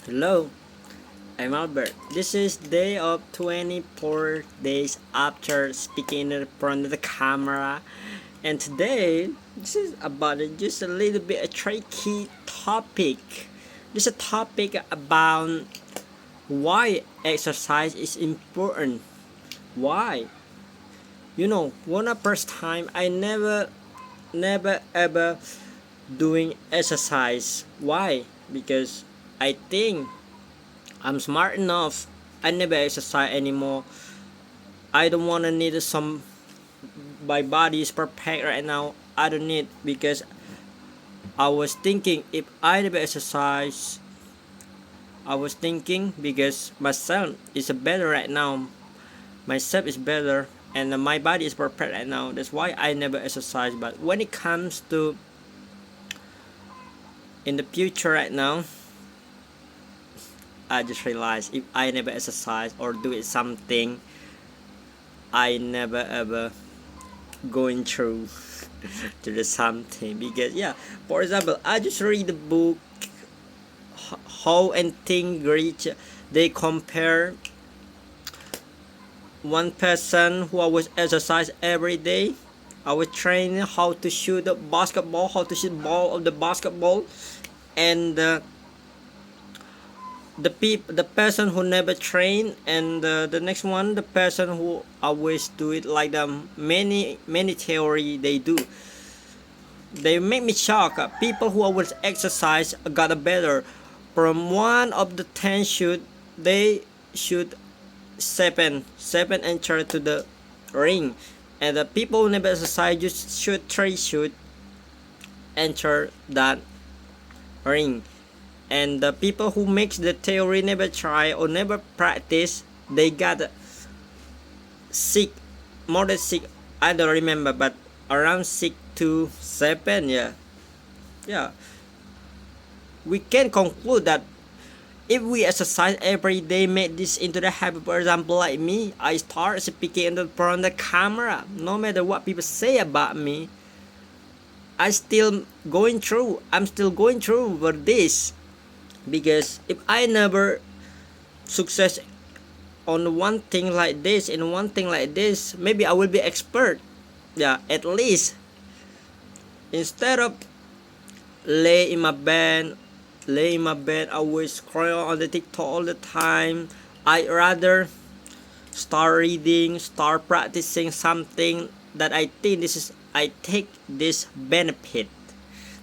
Hello, I'm Albert. This is day of 24 days after speaking in front of the camera. And today, this is about just a little bit a tricky topic. This is a topic about why exercise is important. Why? One of first time I never ever doing exercise. Why? Because I think I'm smart enough. I never exercise anymore. I don't wanna need some. My body is perfect right now. I don't need because I was thinking if I never exercise. I was thinking because myself is better right now. Myself is better and my body is perfect right now. That's why I never exercise. But when it comes to in the future right now, I just realized if I never exercise or do it something, I never ever going through to the something because for example I just read the book how and think reach they compare one person who always exercise every day. I was training how to shoot the basketball, how to shoot ball of the basketball, and the person who never train, and the next one the person who always do it like the many theory they do. They make me shocked. People who always exercise got a better. From one of the 10 shoot, they shoot seven enter to the ring, and the people who never exercise just shoot 3 shoot enter that ring. And the people who makes the theory never try or never practice, they got sick, more than sick. I don't remember, but around 6 to 7. Yeah. We can conclude that if we exercise every day, make this into the habit. For example, like me, I start speaking in front of the camera. No matter what people say about me, I'm still going through with this. Because if I never success on one thing like this, in one thing like this, maybe I will be expert. At least instead of lay in my bed always scroll on the TikTok all the time, I rather start reading, start practicing something that I think I take this benefit.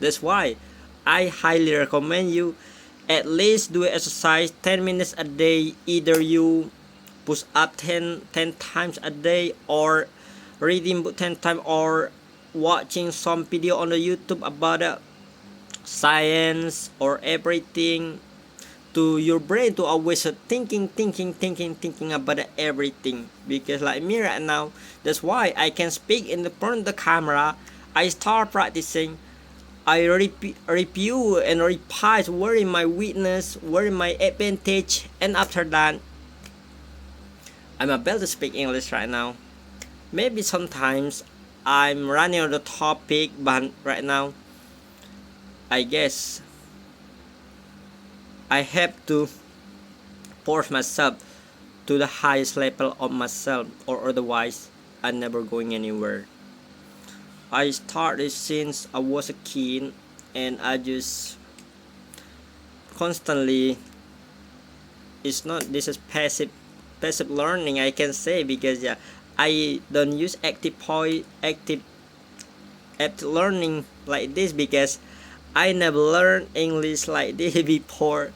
That's why I highly recommend you at least do exercise 10 minutes a day. Either you push up 10 times a day, or reading book 10 times, or watching some video on the YouTube about science or everything, to your brain to always thinking about everything. Because like me right now, that's why I can speak in the front of the camera. I start practicing. I review and reprise where is my weakness, where is my advantage, and after that, I'm able to speak English right now. Maybe sometimes I'm running on the topic, but right now, I guess I have to force myself to the highest level of myself, or otherwise, I'm never going anywhere. I started since I was a kid, and I just constantly. It's not this is passive learning, I can say, because I don't use active learning like this, because I never learned English like this before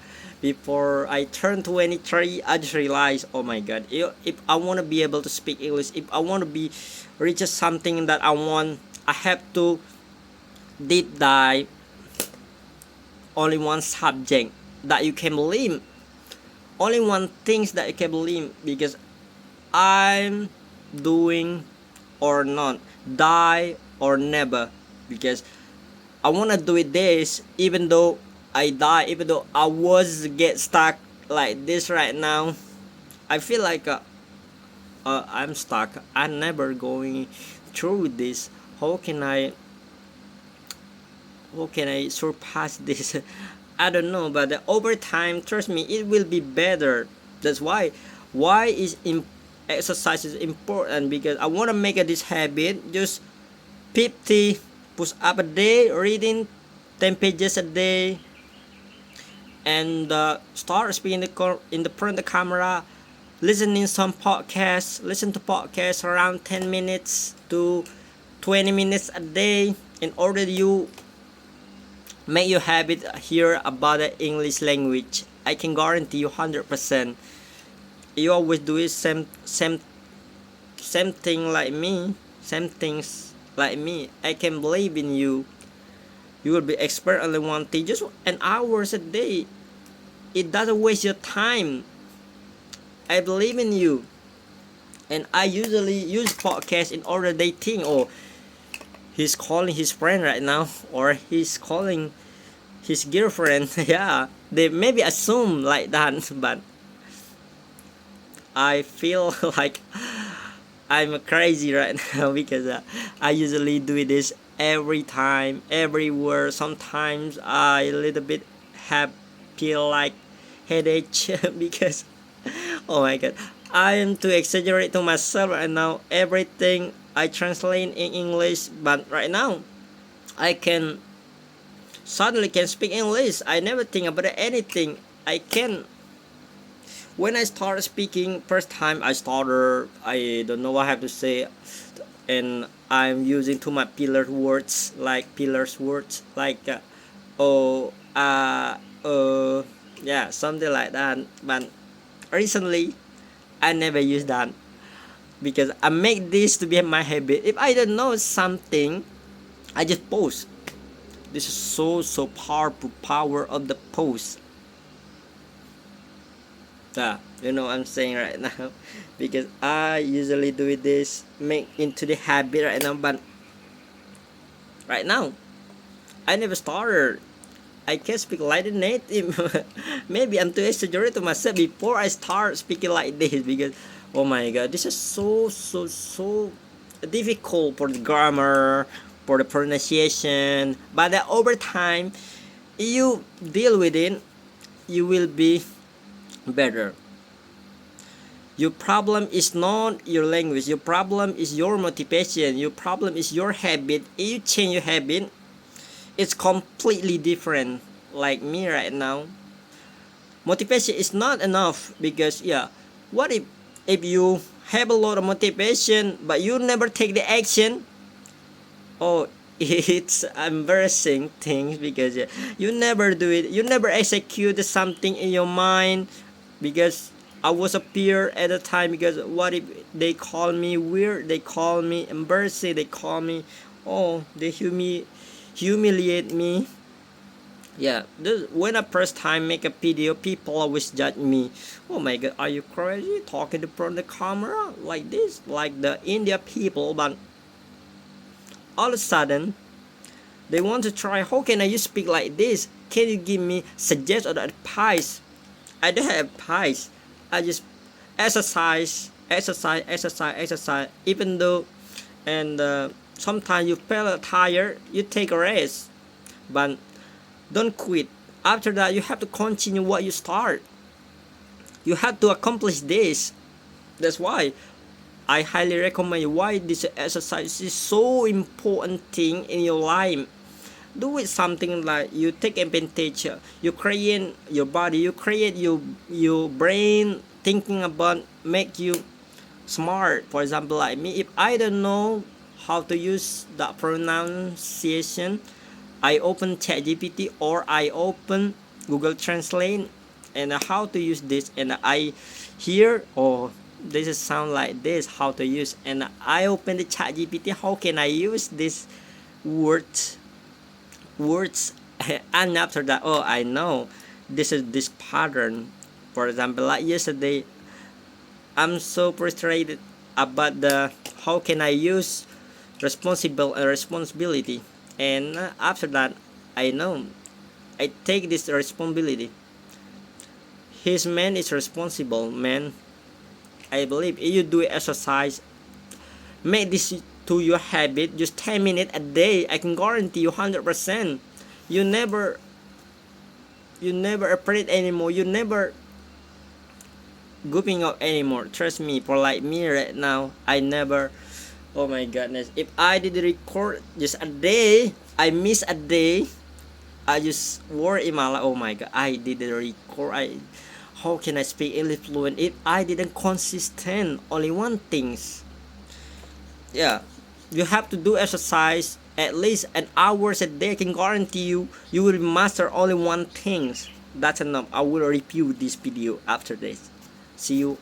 I turned 23. I just realized, oh my god, if I want to be able to speak English, if I want to be reach something that I want, I have to deep dive only one subject that you can believe, only one things that you can believe. Because I'm doing or not, die or never. Because I wanna do it this, even though I die, even though I was get stuck like this right now. I feel like I'm stuck. I'm never going through this. How can I surpass this? I don't know, but over time, trust me, it will be better. That's why is exercise is important, because I want to make this habit. Just 50 push up a day, reading 10 pages a day, and start speaking in the front of the camera, listening some podcasts, listen to podcasts around 10 minutes to 20 minutes a day, in order you make your habit hear about the English language. I can guarantee you 100%. You always do it same thing like me, same things like me. I can believe in you. You will be expert only one thing, just an hours a day. It doesn't waste your time. I believe in you. And I usually use podcast in order they think, oh, he's calling his friend right now, or he's calling his girlfriend. Yeah, they maybe assume like that, but I feel like I'm crazy right now, because I usually do this every time, everywhere. Sometimes I a little bit have feel like headache because oh my god, I am too exaggerate to myself right now. Everything I translate in English, but right now I can suddenly can speak English. I never think about anything. I can. When I started speaking first time, I don't know what I have to say, and I'm using too much pillars words like oh yeah, something like that. But recently I never use that, because I make this to be my habit. If I don't know something, I just post. This is so powerful power of the post. Yeah, you know what I'm saying right now, because I usually do this, make into the habit right now. But right now I never started. I can speak like a native. Maybe I'm too exaggerated to myself before I start speaking like this, because oh my god, this is so difficult for the grammar, for the pronunciation. But over time, you deal with it, you will be better. Your problem is not your language. Your problem is your motivation. Your problem is your habit. If you change your habit, it's completely different. Like me right now, motivation is not enough, because yeah, what if you have a lot of motivation but you never take the action? Oh, it's embarrassing things, because yeah, you never do it, you never execute something in your mind. Because I was a peer at the time, because what if they call me weird, they call me embarrassing, they call me, oh, they humiliate me. Yeah, when I first time make a video, people always judge me. Oh my god, are you crazy talking in front of the camera like this, like the India people? But all of a sudden they want to try, how can I speak like this, can you give me suggest or advice? I don't have advice. I just exercise, even though, and sometimes you feel tired, you take a rest, but don't quit. After that, you have to continue what you start. You have to accomplish this. That's why I highly recommend why this exercise is so important thing in your life. Do it something like you take advantage. You create your body. You create your brain thinking about make you smart. For example, like me, if I don't know how to use the pronunciation, I open ChatGPT or I open Google Translate, and how to use this, and I hear, oh, this is sound like this, how to use, and I open the ChatGPT, how can I use this words and after that, oh, I know this is this pattern. For example, like yesterday, I'm so frustrated about the how can I use responsibility, and after that I know I take this responsibility. His man is responsible, man. I believe if you do exercise, make this to your habit, just 10 minutes a day, I can guarantee you 100%. You never You never afraid anymore. You never goofing up anymore. Trust me, for like me right now, I never. Oh my goodness! If I did record just a day, I miss a day. I just worry in my life. Oh my god! I did the record. How can I speak English fluent if I didn't consistent only one things? Yeah, you have to do exercise at least an hours a day. I can guarantee you will master only one things. That's enough. I will review this video after this. See you